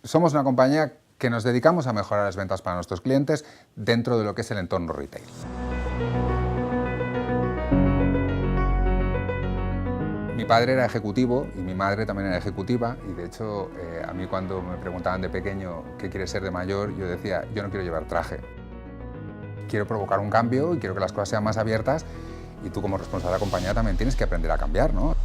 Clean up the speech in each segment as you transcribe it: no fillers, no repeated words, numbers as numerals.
Somos una compañía que nos dedicamos a mejorar las ventas para nuestros clientes dentro de lo que es el entorno retail. Mi padre era ejecutivo y mi madre también era ejecutiva y de hecho a mí cuando me preguntaban de pequeño qué quieres ser de mayor, yo decía, yo no quiero llevar traje. Quiero provocar un cambio y quiero que las cosas sean más abiertas y tú como responsable de la compañía también tienes que aprender a cambiar, ¿no?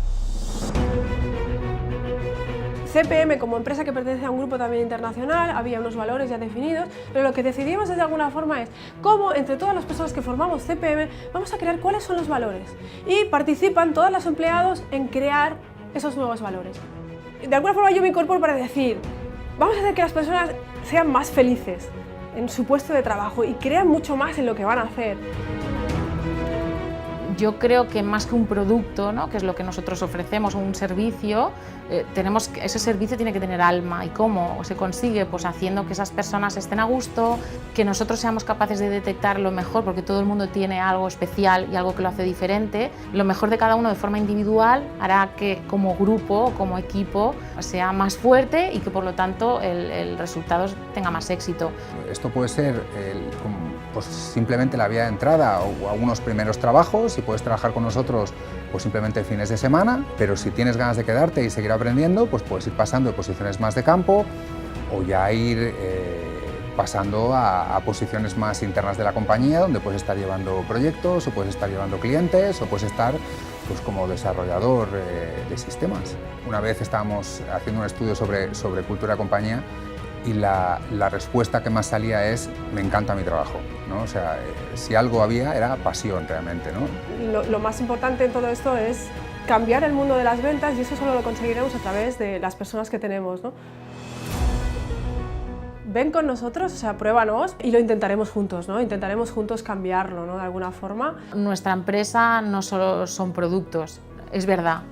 CPM, como empresa que pertenece a un grupo también internacional, había unos valores ya definidos, pero lo que decidimos de alguna forma es cómo entre todas las personas que formamos CPM vamos a crear cuáles son los valores y participan todos los empleados en crear esos nuevos valores. De alguna forma yo me incorporo para decir, vamos a hacer que las personas sean más felices en su puesto de trabajo y crean mucho más en lo que van a hacer. Yo creo que más que un producto, ¿no?, que es lo que nosotros ofrecemos, o un servicio, ese servicio tiene que tener alma. ¿Y cómo se consigue? Pues haciendo que esas personas estén a gusto, que nosotros seamos capaces de detectar lo mejor, porque todo el mundo tiene algo especial y algo que lo hace diferente. Lo mejor de cada uno de forma individual hará que como grupo o como equipo sea más fuerte y que por lo tanto el resultado tenga más éxito. Esto puede ser pues simplemente la vía de entrada o algunos primeros trabajos y puedes trabajar con nosotros pues simplemente fines de semana, pero si tienes ganas de quedarte y seguir aprendiendo, pues puedes ir pasando de posiciones más de campo o ya ir pasando a posiciones más internas de la compañía, donde puedes estar llevando proyectos o puedes estar llevando clientes o puedes estar pues, como desarrollador de sistemas. Una vez estábamos haciendo un estudio sobre cultura de compañía y la respuesta que más salía es me encanta mi trabajo, ¿no? O sea, si algo había era pasión realmente, ¿no? Lo más importante en todo esto es cambiar el mundo de las ventas y eso solo lo conseguiremos a través de las personas que tenemos, ¿no? Ven con nosotros, o sea, pruébanos y lo intentaremos juntos, ¿no? Intentaremos juntos cambiarlo, ¿no?, de alguna forma. Nuestra empresa no solo son productos, es verdad.